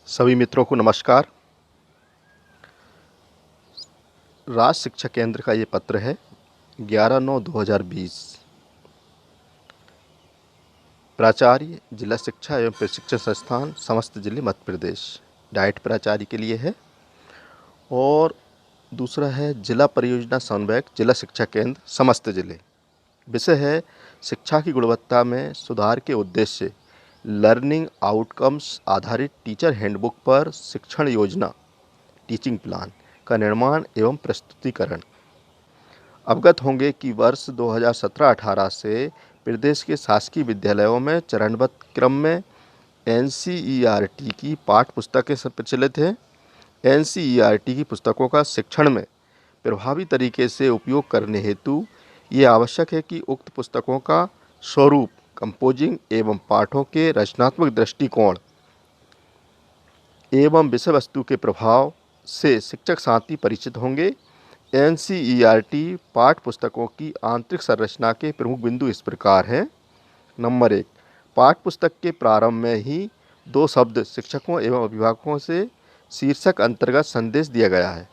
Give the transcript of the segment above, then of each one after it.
सभी मित्रों को नमस्कार। राज्य शिक्षा केंद्र का ये पत्र है 11/9/2020। प्राचार्य जिला शिक्षा एवं प्रशिक्षण संस्थान समस्त जिले मध्य प्रदेश, डाइट प्राचार्य के लिए है। और दूसरा है जिला परियोजना समन्वयक जिला शिक्षा केंद्र समस्त जिले। विषय है शिक्षा की गुणवत्ता में सुधार के उद्देश्य से लर्निंग आउटकम्स आधारित टीचर हैंडबुक पर शिक्षण योजना टीचिंग प्लान का निर्माण एवं प्रस्तुतिकरण। अवगत होंगे कि वर्ष 2017-18 से प्रदेश के शासकीय विद्यालयों में चरणबद्ध क्रम में एनसीईआरटी की पाठ्य पुस्तकें प्रचलित हैं। एनसीईआरटी की पुस्तकों का शिक्षण में प्रभावी तरीके से उपयोग करने हेतु ये आवश्यक है कि उक्त पुस्तकों का स्वरूप, कंपोजिंग एवं पाठों के रचनात्मक दृष्टिकोण एवं विषय वस्तु के प्रभाव से शिक्षक साथ ही परिचित होंगे। एनसीईआरटी पाठ्य पुस्तकों की आंतरिक संरचना के प्रमुख बिंदु इस प्रकार हैं। नंबर 1, पाठ्य पुस्तक के प्रारंभ में ही 2 शब्द शिक्षकों एवं अभिभावकों से शीर्षक अंतर्गत संदेश दिया गया है,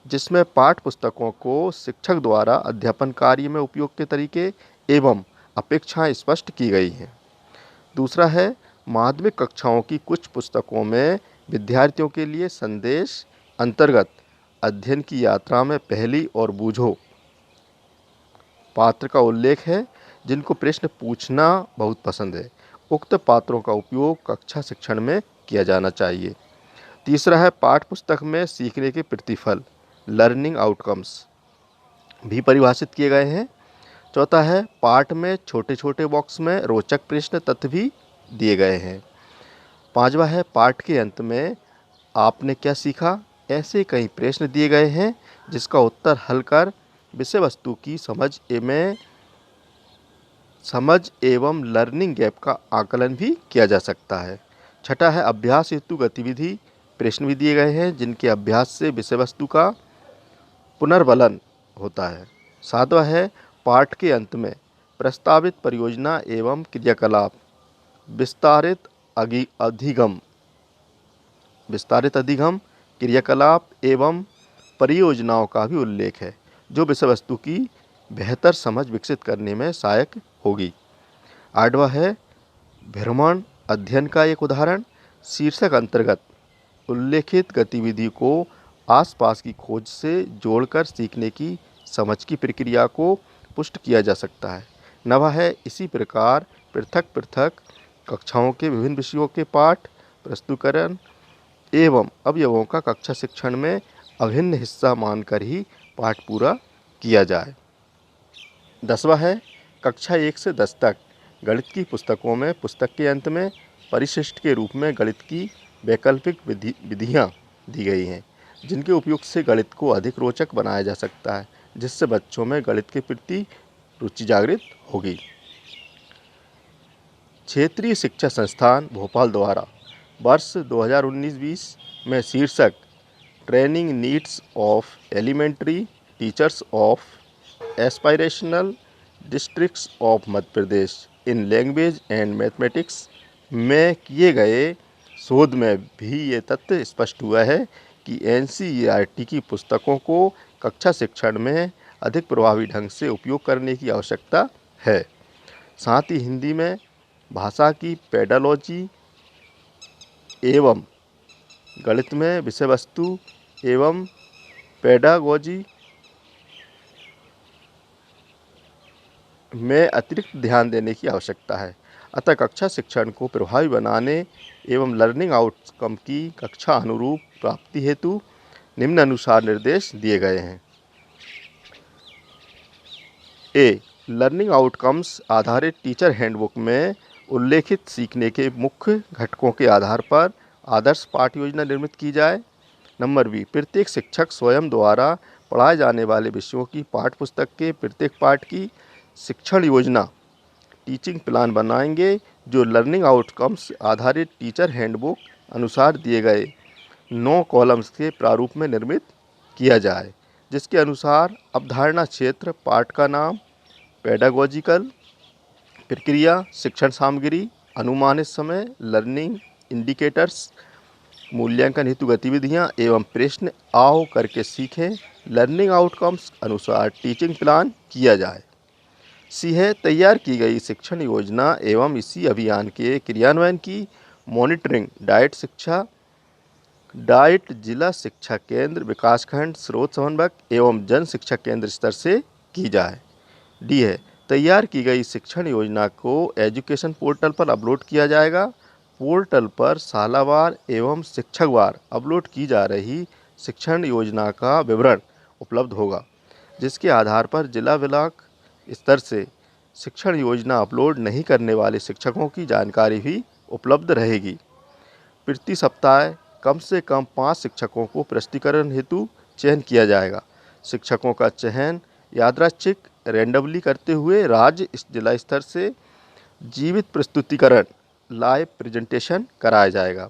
जिसमें पाठ्य पुस्तकों को शिक्षक द्वारा अध्यापन कार्य में उपयोग के तरीके एवं अपेक्षाएं स्पष्ट की गई हैं। दूसरा है माध्यमिक कक्षाओं की कुछ पुस्तकों में विद्यार्थियों के लिए संदेश अंतर्गत अध्ययन की यात्रा में पहली और बूझो पात्र का उल्लेख है, जिनको प्रश्न पूछना बहुत पसंद है। उक्त पात्रों का उपयोग कक्षा शिक्षण में किया जाना चाहिए। तीसरा है पाठ्य पुस्तक में सीखने के प्रतिफल लर्निंग आउटकम्स भी परिभाषित किए गए हैं। चौथा है पाठ में छोटे छोटे बॉक्स में रोचक प्रश्न तत्व भी दिए गए हैं। पांचवा है पाठ के अंत में आपने क्या सीखा, ऐसे कई प्रश्न दिए गए हैं जिसका उत्तर हल कर विषय वस्तु की समझ एवं लर्निंग गैप का आकलन भी किया जा सकता है। छठा है अभ्यास हेतु गतिविधि प्रश्न भी दिए गए हैं, जिनके अभ्यास से विषय वस्तु का पुनर्वलन होता है। सातवां है पाठ के अंत में प्रस्तावित परियोजना एवं क्रियाकलाप विस्तारित अधिगम क्रियाकलाप एवं परियोजनाओं का भी उल्लेख है, जो विषय वस्तु की बेहतर समझ विकसित करने में सहायक होगी। आठवां है भ्रमण अध्ययन का एक उदाहरण शीर्षक अंतर्गत उल्लेखित गतिविधि को आसपास की खोज से जोड़कर सीखने की समझ की प्रक्रिया को पुष्ट किया जा सकता है। नवा है इसी प्रकार पृथक पृथक कक्षाओं के विभिन्न विषयों के पाठ प्रस्तुतिकरण एवं अवयवों का कक्षा शिक्षण में अभिन्न हिस्सा मानकर ही पाठ पूरा किया जाए। 10वां है कक्षा 1 से 10 तक गणित की पुस्तकों में पुस्तक के अंत में परिशिष्ट के रूप में गणित की वैकल्पिक विधियाँ दी गई हैं, जिनके उपयोग से गणित को अधिक रोचक बनाया जा सकता है, जिससे बच्चों में गणित के प्रति रुचि जागृत होगी। क्षेत्रीय शिक्षा संस्थान भोपाल द्वारा वर्ष 2019-20 में शीर्षक training needs of elementary teachers of aspirational districts of Madhya Pradesh in language and mathematics में किए गए शोध में भी ये तथ्य स्पष्ट हुआ है कि एनसीईआरटी की पुस्तकों को कक्षा शिक्षण में अधिक प्रभावी ढंग से उपयोग करने की आवश्यकता है। साथ ही हिंदी में भाषा की पेडालॉजी एवं गणित में विषय वस्तु एवं पेडागोजी में अतिरिक्त ध्यान देने की आवश्यकता है। अतः कक्षा शिक्षण को प्रभावी बनाने एवं लर्निंग आउटकम की कक्षा अनुरूप प्राप्ति हेतु निम्नानुसार निर्देश दिए गए हैं। ए लर्निंग आउटकम्स आधारित टीचर हैंडबुक में उल्लेखित सीखने के मुख्य घटकों के आधार पर आदर्श पाठ्य योजना निर्मित की जाए। नंबर बी प्रत्येक शिक्षक स्वयं द्वारा पढ़ाए जाने वाले विषयों की पाठ्य पुस्तक के प्रत्येक पाठ की शिक्षण योजना टीचिंग प्लान बनाएंगे, जो लर्निंग आउटकम्स आधारित टीचर हैंडबुक अनुसार दिए गए 9 कॉलम्स के प्रारूप में निर्मित किया जाए, जिसके अनुसार अवधारणा क्षेत्र, पाठ का नाम, पेडागोजिकल प्रक्रिया, शिक्षण सामग्री, अनुमानित समय, लर्निंग इंडिकेटर्स, मूल्यांकन हेतु गतिविधियां एवं प्रश्न आओ करके सीखें, लर्निंग आउटकम्स अनुसार टीचिंग प्लान किया जाए। सी है तैयार की गई शिक्षण योजना एवं इसी अभियान के क्रियान्वयन की मॉनिटरिंग डाइट जिला शिक्षा केंद्र, विकासखंड, स्रोत समन्वयक एवं जन शिक्षा केंद्र स्तर से की जाए। डी है तैयार की गई शिक्षण योजना को एजुकेशन पोर्टल पर अपलोड किया जाएगा। पोर्टल पर सालावार एवं शिक्षकवार अपलोड की जा रही शिक्षण योजना का विवरण उपलब्ध होगा, जिसके आधार पर जिला ब्लॉक स्तर से शिक्षण योजना अपलोड नहीं करने वाले शिक्षकों की जानकारी भी उपलब्ध रहेगी। प्रति सप्ताह कम से कम 5 शिक्षकों को प्रस्तुतिकरण हेतु चयन किया जाएगा। शिक्षकों का चयन यादृच्छिक रैंडमली करते हुए राज्य जिला स्तर से जीवित प्रस्तुतिकरण लाइव प्रेजेंटेशन कराया जाएगा।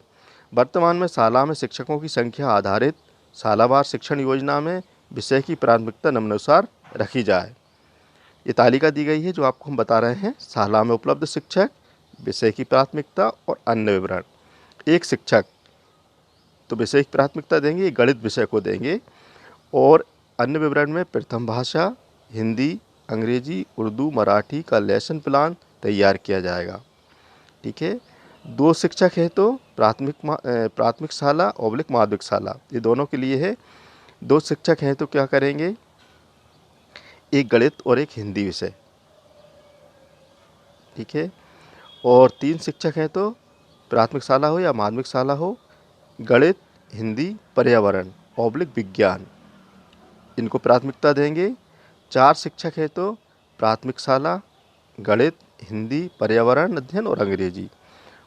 वर्तमान में शाला में शिक्षकों की संख्या आधारित सालावार शिक्षण योजना में विषय की प्राथमिकता निम्नानुसार रखी जाए। ये तालिका दी गई है जो आपको हम बता रहे हैं। शाला में उपलब्ध शिक्षक, विषय की प्राथमिकता और अन्य विवरण। एक शिक्षक तो विषय की प्राथमिकता देंगे, गणित विषय को देंगे, और अन्य विवरण में प्रथम भाषा हिंदी, अंग्रेजी, उर्दू, मराठी का लेसन प्लान तैयार किया जाएगा। ठीक है। 2 शिक्षक है तो प्राथमिक शाला ऑब्लिक माध्यमिक शाला, ये दोनों के लिए है। 2 शिक्षक हैं तो क्या करेंगे, एक गणित और एक हिंदी विषय। ठीक है। और 3 शिक्षक हैं तो प्राथमिक शाला हो या माध्यमिक शाला हो, गणित, हिंदी, पर्यावरण ऑब्लिक विज्ञान, इनको प्राथमिकता देंगे। 4 शिक्षक हैं तो प्राथमिक शाला गणित, हिंदी, पर्यावरण अध्ययन और अंग्रेजी,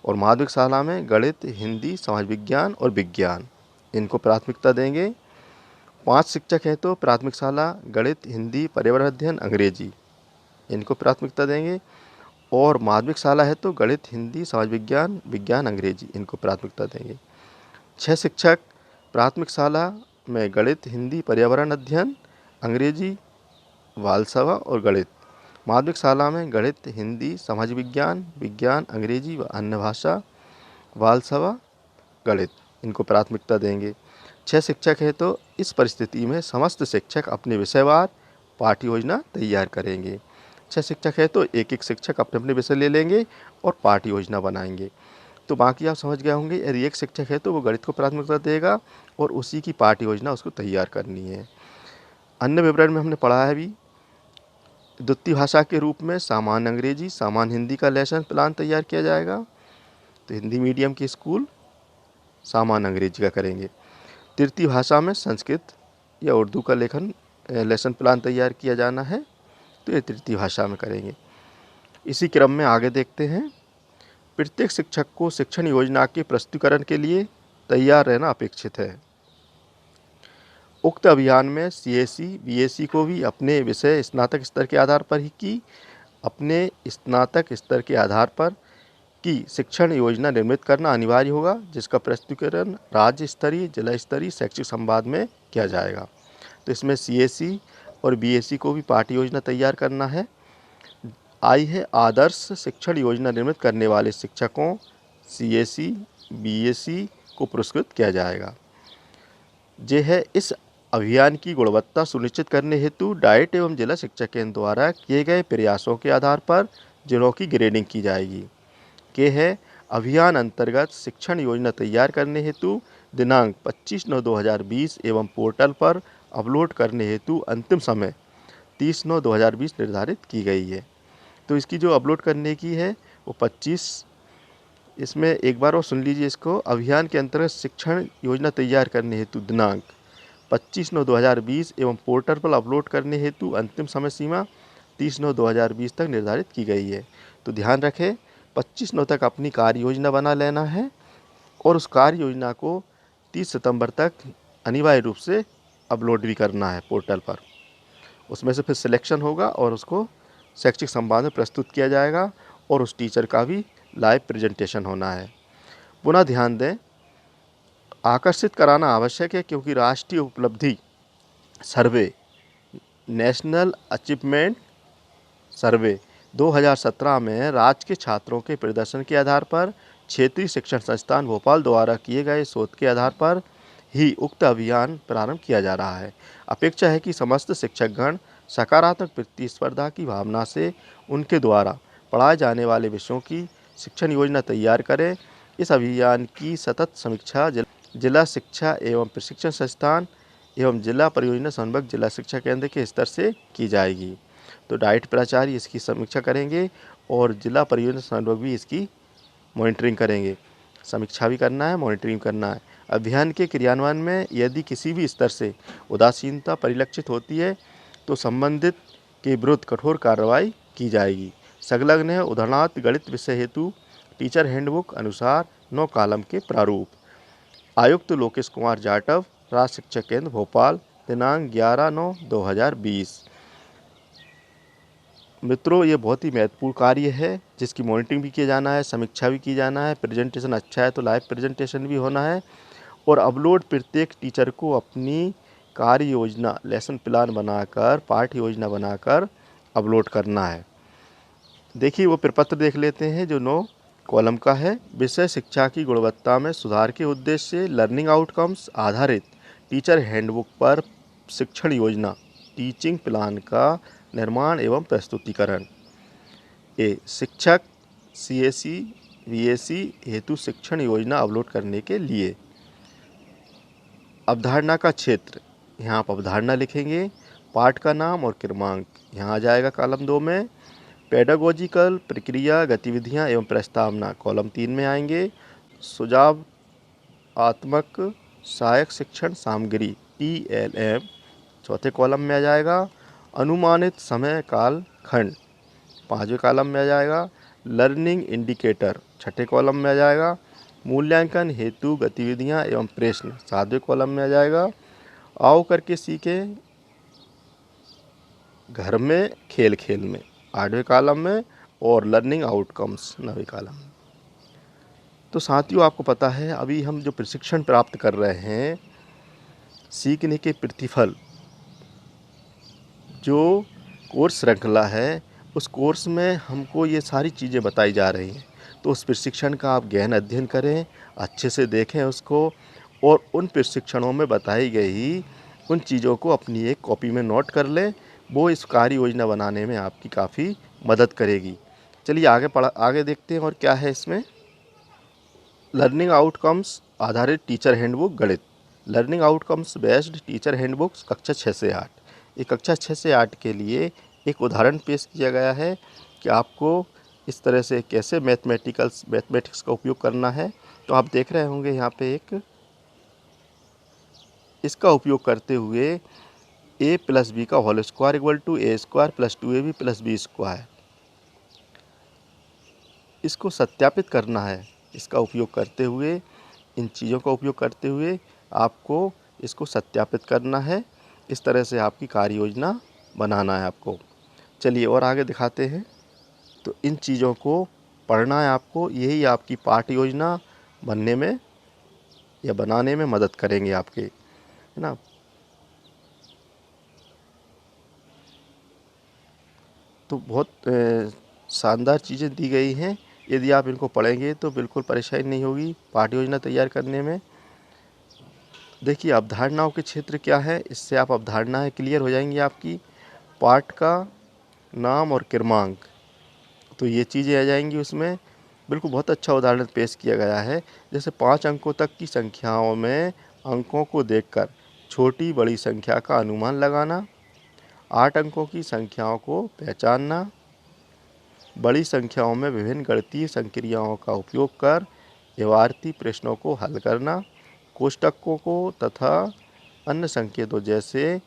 और माध्यमिक शाला में गणित, हिंदी, समाज विज्ञान और विज्ञान, इनको प्राथमिकता देंगे। 5 शिक्षक हैं तो प्राथमिक शाला गणित, हिंदी, पर्यावरण अध्ययन, अंग्रेजी, इनको प्राथमिकता देंगे। और माध्यमिक शाला है तो गणित, हिंदी, समाज विज्ञान, विज्ञान, अंग्रेजी, इनको प्राथमिकता देंगे। 6 शिक्षक प्राथमिक शाला में गणित, हिंदी, पर्यावरण अध्ययन, अंग्रेजी, बालसभा और गणित, माध्यमिक शाला में गणित, हिंदी, समाज विज्ञान, विज्ञान, अंग्रेजी व अन्य भाषा, बालसभा, गणित, इनको प्राथमिकता देंगे। 6 शिक्षक है तो इस परिस्थिति में समस्त शिक्षक अपने विषयवार पाठ्य योजना तैयार करेंगे। 6 शिक्षक है तो एक एक शिक्षक अपने अपने विषय ले लेंगे और पाठ्य योजना बनाएंगे। तो बाकी आप समझ गए होंगे। यदि एक शिक्षक है तो वो गणित को प्राथमिकता देगा और उसी की पाठ्य योजना उसको तैयार करनी है। अन्य विवरण में हमने पढ़ा है अभी, द्वितीय भाषा के रूप में सामान्य अंग्रेजी, सामान्य हिंदी का लेसन प्लान तैयार किया जाएगा। तो हिंदी मीडियम के स्कूल सामान्य अंग्रेजी का करेंगे। तृतीय भाषा में संस्कृत या उर्दू का लेसन प्लान तैयार किया जाना है, तो ये तृतीय भाषा में करेंगे। इसी क्रम में आगे देखते हैं। प्रत्येक शिक्षक को शिक्षण योजना के प्रस्तुतिकरण के लिए तैयार रहना अपेक्षित है। उक्त अभियान में सीएसई, बीएसई को भी अपने विषय स्नातक स्तर के आधार पर की शिक्षण योजना निर्मित करना अनिवार्य होगा, जिसका प्रस्तुतिकरण राज्य स्तरीय, जिला स्तरीय शैक्षिक संवाद में किया जाएगा। तो इसमें सीएसई और बीएसई को भी पाठ्य योजना तैयार करना है। आई है आदर्श शिक्षण योजना निर्मित करने वाले शिक्षकों सीएसई, बीएसई को पुरस्कृत किया जाएगा। जे है इस अभियान की गुणवत्ता सुनिश्चित करने हेतु डाइट एवं जिला शिक्षा केंद्र द्वारा किए गए प्रयासों के आधार पर जिलों की ग्रेडिंग की जाएगी। के है अभियान अंतर्गत शिक्षण योजना तैयार करने हेतु दिनांक 25/9/2020 एवं पोर्टल पर अपलोड करने हेतु अंतिम समय 30/9/2020 निर्धारित की गई है। तो इसकी जो अपलोड करने की है वो 25, इसमें एक बार और सुन लीजिए इसको। अभियान के अंतर्गत शिक्षण योजना तैयार करने हेतु दिनांक 25/9/2020 एवं पोर्टल पर अपलोड करने हेतु अंतिम समय सीमा 30/9/2020 तक निर्धारित की गई है। तो ध्यान रखें 25/9 तक अपनी कार्य योजना बना लेना है और उस कार्य योजना को 30 सितंबर तक अनिवार्य रूप से अपलोड भी करना है पोर्टल पर। उसमें से फिर सिलेक्शन होगा और उसको शैक्षिक संवाद में प्रस्तुत किया जाएगा और उस टीचर का भी लाइव प्रेजेंटेशन होना है। पुनः ध्यान दें, आकर्षित कराना आवश्यक है क्योंकि राष्ट्रीय उपलब्धि सर्वे, नेशनल अचीवमेंट सर्वे 2017 में राज्य के छात्रों के प्रदर्शन के आधार पर क्षेत्रीय शिक्षण संस्थान भोपाल द्वारा किए गए शोध के आधार पर ही उक्त अभियान प्रारंभ किया जा रहा है। अपेक्षा है कि समस्त शिक्षकगण सकारात्मक प्रतिस्पर्धा की भावना से उनके द्वारा पढ़ाए जाने वाले विषयों की शिक्षण योजना तैयार करें। इस अभियान की सतत समीक्षा जिला शिक्षा एवं प्रशिक्षण संस्थान एवं जिला परियोजना समन्वयक जिला शिक्षा केंद्र के स्तर से की जाएगी। तो डाइट प्राचार्य इसकी समीक्षा करेंगे और जिला परियोजना समन्वयक भी इसकी मॉनिटरिंग करेंगे। समीक्षा भी करना है, मॉनिटरिंग करना है। अभियान के क्रियान्वयन में यदि किसी भी स्तर से उदासीनता परिलक्षित होती है तो संबंधित के विरुद्ध कठोर कार्रवाई की जाएगी। संलग्न है उदाहरणार्थ गणित विषय हेतु टीचर हैंडबुक अनुसार 9 कॉलम के प्रारूप। आयुक्त लोकेश कुमार जाटव, राज्य शिक्षा केंद्र भोपाल, दिनांक 11/9/2020। मित्रों, ये बहुत ही महत्वपूर्ण कार्य है जिसकी मॉनिटरिंग भी किया जाना है, समीक्षा भी की जाना है। प्रेजेंटेशन अच्छा है तो लाइव प्रेजेंटेशन भी होना है और अपलोड प्रत्येक टीचर को अपनी कार्य योजना, लेसन प्लान बनाकर, पाठ्य योजना बनाकर अपलोड करना है। देखिए वो प्रपत्र देख लेते हैं जो 9 कॉलम का है। विषय शिक्षा की गुणवत्ता में सुधार के उद्देश्य से लर्निंग आउटकम्स आधारित टीचर हैंडबुक पर शिक्षण योजना, टीचिंग प्लान का निर्माण एवं प्रस्तुतिकरण। शिक्षक CAC VAC हेतु शिक्षण योजना अपलोड करने के लिए अवधारणा का क्षेत्र, यहाँ आप अवधारणा लिखेंगे। पाठ का नाम और क्रमांक यहाँ आ जाएगा कॉलम 2 में। पेडागोजिकल प्रक्रिया, गतिविधियाँ एवं प्रस्तावना कॉलम 3 में आएंगे। सुझावात्मक सहायक शिक्षण सामग्री TLM चौथे कॉलम में आ जाएगा। अनुमानित समय काल खंड 5वें कॉलम में आ जाएगा। लर्निंग इंडिकेटर 6ठे कॉलम में आ जाएगा। मूल्यांकन हेतु गतिविधियां एवं प्रश्न 7वें कॉलम में आ जाएगा। आओ करके सीखें घर में, खेल खेल में 8वें कॉलम में और लर्निंग आउटकम्स 9वें कॉलम में। तो साथियों, आपको पता है अभी हम जो प्रशिक्षण प्राप्त कर रहे हैं, सीखने के प्रतिफल जो कोर्स श्रृंखला है, उस कोर्स में हमको ये सारी चीज़ें बताई जा रही हैं। तो उस प्रशिक्षण का आप गहन अध्ययन करें, अच्छे से देखें उसको और उन प्रशिक्षणों में बताई गई उन चीज़ों को अपनी एक कॉपी में नोट कर लें। वो इस कार्य योजना बनाने में आपकी काफ़ी मदद करेगी। चलिए आगे देखते हैं और क्या है इसमें। लर्निंग आउटकम्स आधारित टीचर हैंडबुक गणित, learning outcomes based teacher handbooks कक्षा 6 से 8। ये कक्षा 6 से 8 के लिए एक उदाहरण पेश किया गया है कि आपको इस तरह से कैसे मैथमेटिक्स का उपयोग करना है। तो आप देख रहे होंगे यहाँ पे एक इसका उपयोग करते हुए a + b का whole square equal to a² + 2ab + b square, इसको सत्यापित करना है। इसका उपयोग करते हुए, इन चीज़ों का उपयोग करते हुए आपको इसको सत्यापित करना है। इस तरह से आपकी कार्य योजना बनाना है आपको। चलिए और आगे दिखाते हैं। तो इन चीज़ों को पढ़ना है आपको, यही आपकी पाठ्य योजना बनने में या बनाने में मदद करेंगे आपके, है ना। तो बहुत शानदार चीज़ें दी गई हैं। यदि आप इनको पढ़ेंगे तो बिल्कुल परेशानी नहीं होगी पाठ्य योजना तैयार करने में। देखिए अवधारणाओं के क्षेत्र क्या है, इससे आप अवधारणाएं क्लियर हो जाएंगी आपकी। पाठ का नाम और क्रमांक, तो ये चीज़ें आ जाएंगी उसमें। बिल्कुल बहुत अच्छा उदाहरण पेश किया गया है। जैसे 5 अंकों तक की संख्याओं में अंकों को देखकर छोटी बड़ी संख्या का अनुमान लगाना, 8 अंकों की संख्याओं को पहचानना, बड़ी संख्याओं में विभिन्न गणितीय संक्रियाओं का उपयोग कर व्यवहारिक प्रश्नों को हल करना, कोष्ठकों को तथा अन्य संकेतों जैसे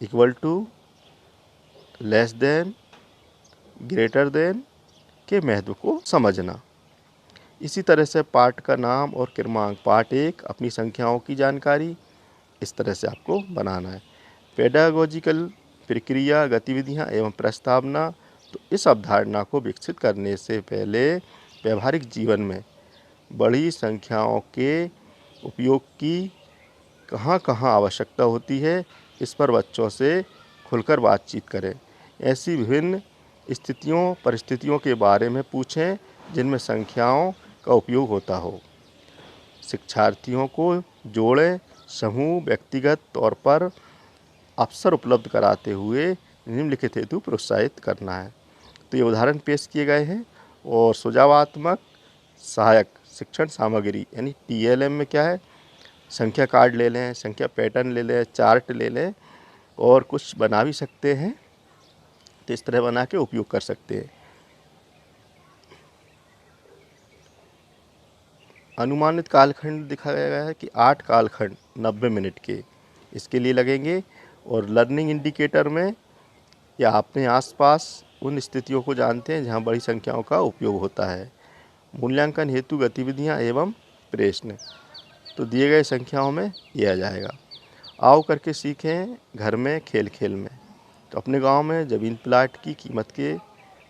equal to, less than, greater than के महत्व को समझना। इसी तरह से पाठ का नाम और क्रमांक, पाठ 1 अपनी संख्याओं की जानकारी, इस तरह से आपको बनाना है। पेडागोजिकल प्रक्रिया, गतिविधियाँ एवं प्रस्तावना, तो इस अवधारणा को विकसित करने से पहले व्यवहारिक जीवन में बड़ी संख्याओं के उपयोग की कहाँ कहाँ आवश्यकता होती है, इस पर बच्चों से खुलकर बातचीत करें। ऐसी विभिन्न स्थितियों परिस्थितियों के बारे में पूछें जिनमें संख्याओं का उपयोग होता हो। शिक्षार्थियों को जोड़ें, समूह व्यक्तिगत तौर पर अवसर उपलब्ध कराते हुए निम्नलिखित हेतु प्रोत्साहित करना है। तो ये उदाहरण पेश किए गए हैं। और सुझावात्मक सहायक शिक्षण सामग्री यानी TLM में क्या है, संख्या कार्ड ले लें, संख्या पैटर्न ले लें, चार्ट ले लें और कुछ बना भी सकते हैं। तो इस तरह बना के उपयोग कर सकते हैं। अनुमानित कालखंड दिखाया गया है कि 8 कालखंड 90 मिनट के इसके लिए लगेंगे। और लर्निंग इंडिकेटर में या अपने आसपास उन स्थितियों को जानते हैं जहां बड़ी संख्याओं का उपयोग होता है। मूल्यांकन हेतु गतिविधियां एवं प्रश्न तो दिए गए संख्याओं में दिया जाएगा। आओ करके सीखें घर में, खेल खेल में। तो अपने गांव में ज़मीन प्लाट की कीमत के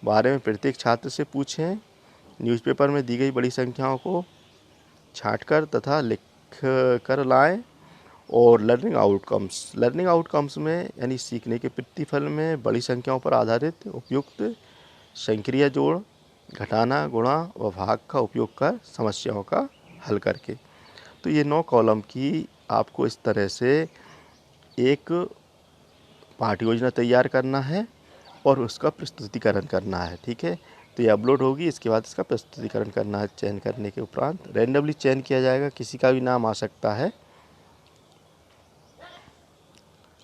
बारे में प्रत्येक छात्र से पूछें। न्यूज़पेपर में दी गई बड़ी संख्याओं को छांटकर तथा लिख कर लाएं। और लर्निंग आउटकम्स में यानी सीखने के प्रतिफल में बड़ी संख्याओं पर आधारित उपयुक्त संक्रिया जोड़, घटाना, गुणा व भाग का उपयोग कर समस्याओं का हल करके। तो ये 9 कॉलम की आपको इस तरह से एक पाठ्य योजना तैयार करना है और उसका प्रस्तुतिकरण करना है। ठीक है, तो ये अपलोड होगी, इसके बाद इसका प्रस्तुतिकरण करना है। चयन करने के उपरांत रैंडमली चयन किया जाएगा, किसी का भी नाम आ सकता है।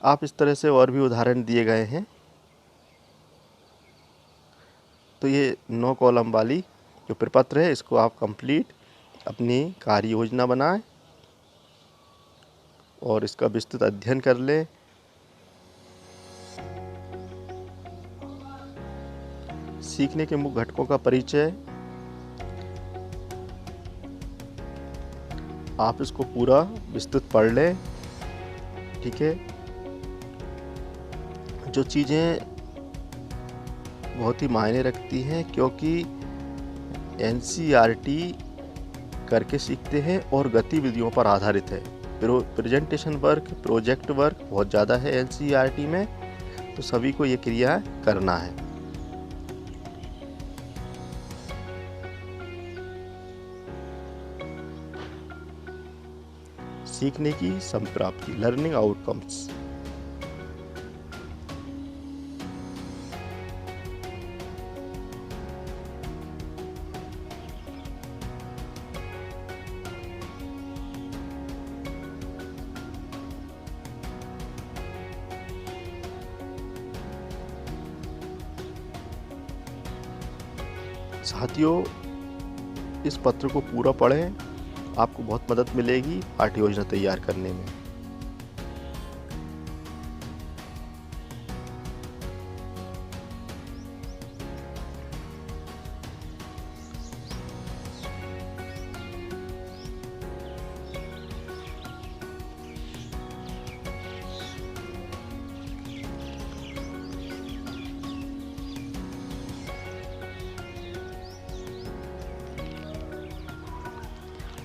आप इस तरह से और भी उदाहरण दिए गए हैं। तो ये 9 कॉलम वाली जो प्रपत्र है इसको आप कंप्लीट अपनी कार्य योजना बनाएं और इसका विस्तृत अध्ययन कर लें। सीखने के मुख्य घटकों का परिचय आप इसको पूरा विस्तृत पढ़ लें। ठीक है, जो चीज़ें बहुत ही मायने रखती हैं क्योंकि NCERT करके सीखते हैं और गतिविधियों पर आधारित है। प्रेजेंटेशन वर्क, प्रोजेक्ट वर्क बहुत ज़्यादा है NCERT में, तो सभी को ये क्रिया करना है। सीखने की संप्राप्ति, लर्निंग आउटकम्स। साथियों, इस पत्र को पूरा पढ़ें, आपको बहुत मदद मिलेगी पाठ्य योजना तैयार करने में।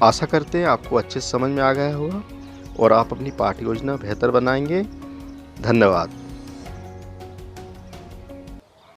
आशा करते हैं आपको अच्छे से समझ में आ गया होगा और आप अपनी पाठ्य योजना बेहतर बनाएंगे। धन्यवाद।